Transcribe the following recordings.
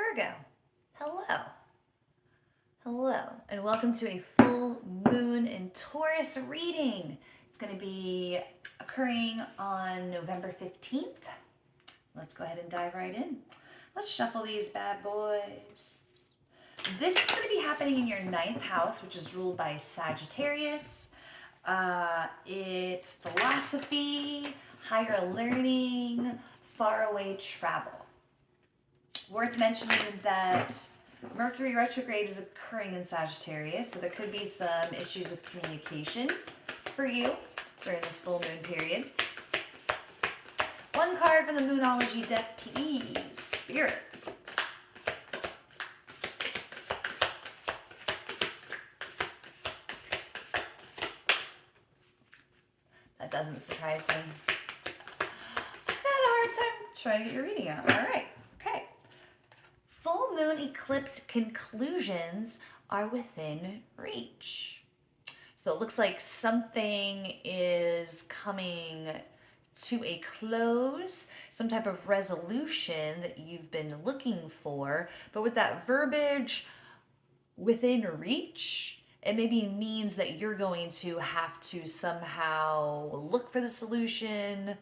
Virgo. Hello. Hello, and welcome to a full moon in Taurus reading. It's going to be occurring on November 15th. Let's go ahead and dive right in. Let's shuffle these bad boys. This is going to be happening in your ninth house, which is ruled by Sagittarius. It's philosophy, higher learning, faraway travel. Worth mentioning that Mercury retrograde is occurring in Sagittarius, so there could be some issues with communication for you during this full moon period. One card from the Moonology deck, please. Spirit. That doesn't surprise me. I had a hard time trying to get your reading out. All right. Okay. Full moon eclipse conclusions are within reach. So it looks like something is coming to a close, some type of resolution that you've been looking for. But with that verbiage, within reach, it maybe means that you're going to have to somehow look for the solution,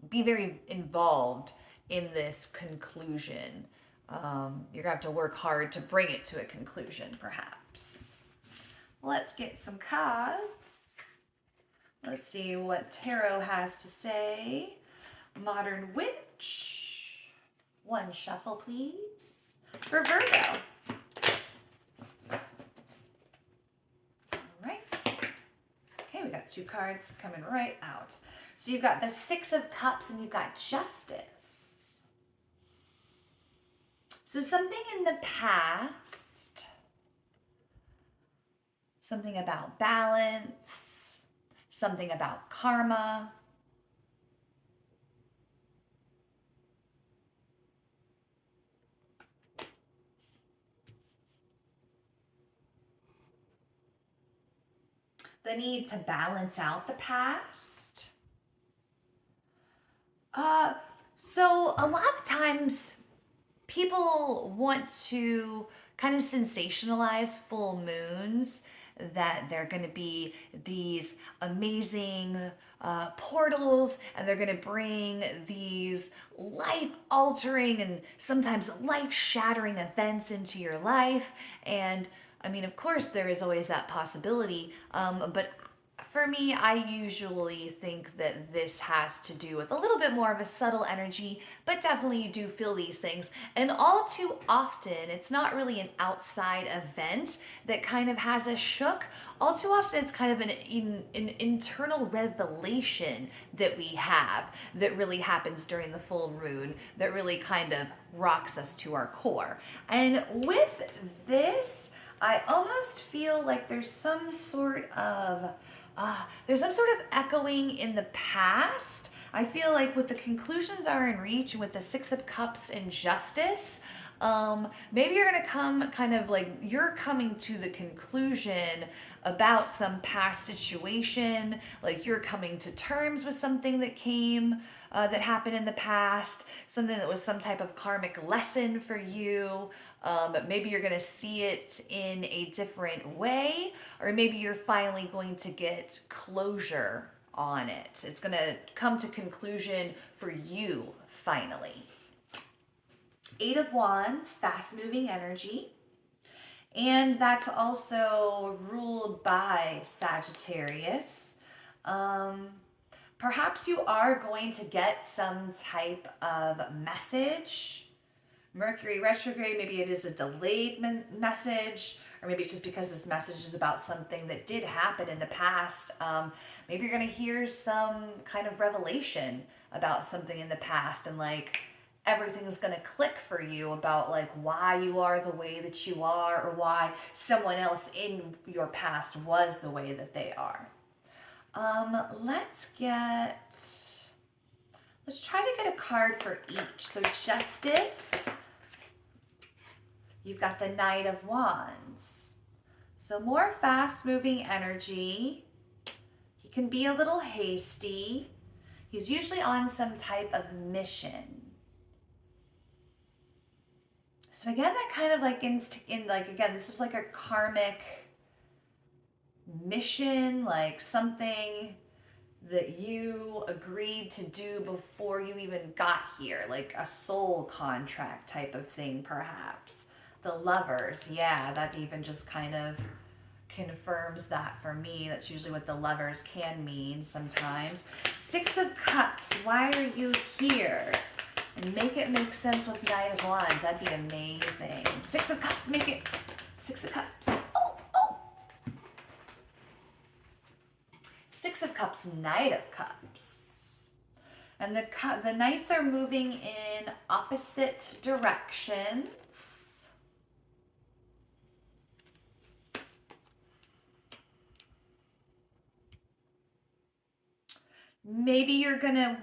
be very involved in this conclusion. You're gonna have to work hard to bring it to a conclusion, perhaps. Let's get some cards. Let's see what tarot has to say. Modern Witch. One shuffle, please. For Virgo. All right. Okay, we got two cards coming right out. So you've got the Six of Cups and you've got Justice. So something in the past, something about balance, something about karma. The need to balance out the past. So a lot of times people want to kind of sensationalize full moons, that they're going to be these amazing portals and they're going to bring these life altering and sometimes life shattering events into your life. And I mean, of course, there is always that possibility, but for me, I usually think that this has to do with a little bit more of a subtle energy, but definitely you do feel these things. And all too often, it's not really an outside event that kind of has us shook. All too often, it's kind of an internal revelation that we have that really happens during the full moon that really kind of rocks us to our core. And with this, I almost feel like there's some sort of echoing in the past. I feel like with the conclusions are in reach and with the Six of Cups and Justice, maybe you're gonna come kind of like you're coming to the conclusion about some past situation, like you're coming to terms with something that that happened in the past, something that was some type of karmic lesson for you. But maybe you're going to see it in a different way, or maybe you're finally going to get closure on it. It's going to come to conclusion for you finally. Eight of Wands, fast moving energy. And that's also ruled by Sagittarius. Perhaps you are going to get some type of message. Mercury retrograde, maybe it is a delayed message, or maybe it's just because this message is about something that did happen in the past. Maybe you're going to hear some kind of revelation about something in the past, and like everything's going to click for you about like why you are the way that you are, or why someone else in your past was the way that they are. Let's try to get a card for each. So Justice, you've got the Knight of Wands. So more fast-moving energy. He can be a little hasty. He's usually on some type of mission. So again, that kind of like in like, again, this was like a karmic mission, like something that you agreed to do before you even got here, like a soul contract type of thing, perhaps. The lovers, yeah, that even just kind of confirms that for me. That's usually what the lovers can mean sometimes. Six of Cups, why are you here? And make it make sense with Knight of Wands. That'd be amazing. Six of Cups, make it Six of Cups. Oh, oh. Six of Cups, Knight of Cups. And the Knights are moving in opposite directions. Maybe you're gonna,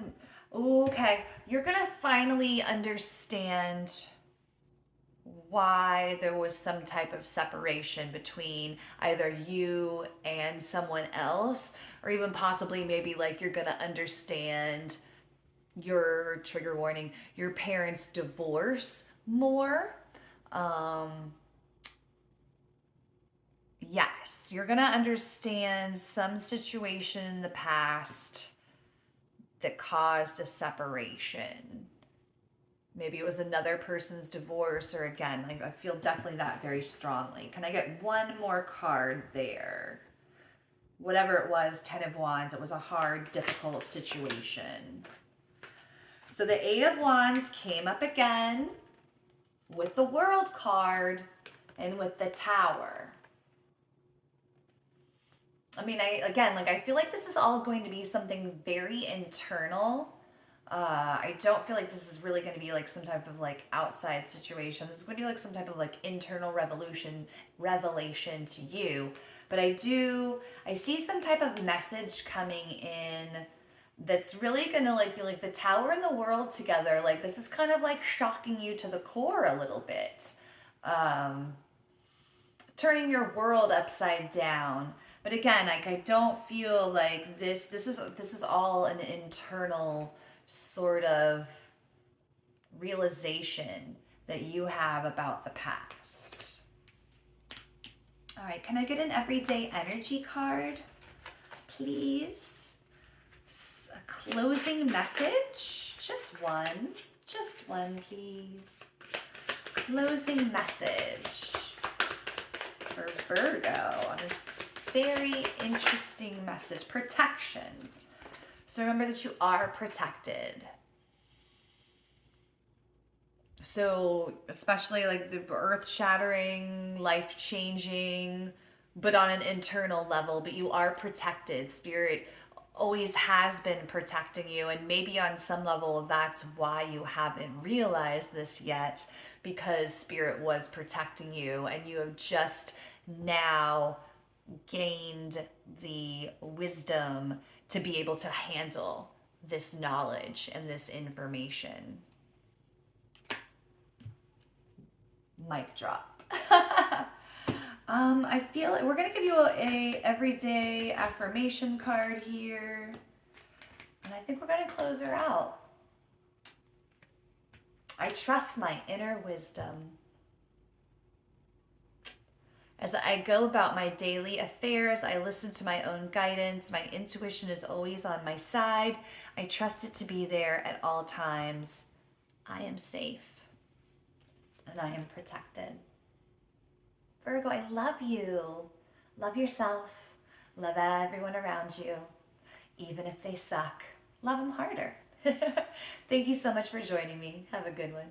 okay, you're gonna finally understand why there was some type of separation between either you and someone else, or even possibly maybe like you're gonna understand your trigger warning, your parents' divorce more. Um, yes, you're gonna understand some situation in the past that caused a separation. Maybe it was another person's divorce, or again, like I feel definitely that very strongly. Can I get one more card there? Whatever it was, Ten of Wands, it was a hard, difficult situation. So the Eight of Wands came up again with the World card and with the Tower. I mean, I feel like this is all going to be something very internal. I don't feel like this is really going to be like some type of like outside situation. This is going to be like some type of like internal revelation to you. But I see some type of message coming in that's really going to like, you like the Tower and the World together. Like this is kind of like shocking you to the core a little bit. Um, Turning your world upside down. But again, like I don't feel like this is all an internal sort of realization that you have about the past. All right, can I get an everyday energy card, please? A closing message, just one, please. Closing message for Virgo on this very interesting message. Protection. So remember that you are protected. So especially like the earth-shattering, life-changing, but on an internal level, but you are protected. Spirit always has been protecting you, and maybe on some level that's why you haven't realized this yet, because Spirit was protecting you and you have just now gained the wisdom to be able to handle this knowledge and this information. Mic drop. I feel like we're gonna give you a everyday affirmation card here, and I think we're gonna close her out. I trust my inner wisdom. As I go about my daily affairs, I listen to my own guidance. My intuition is always on my side. I trust it to be there at all times. I am safe and I am protected. Virgo, I love you. Love yourself. Love everyone around you. Even if they suck, love them harder. Thank you so much for joining me. Have a good one.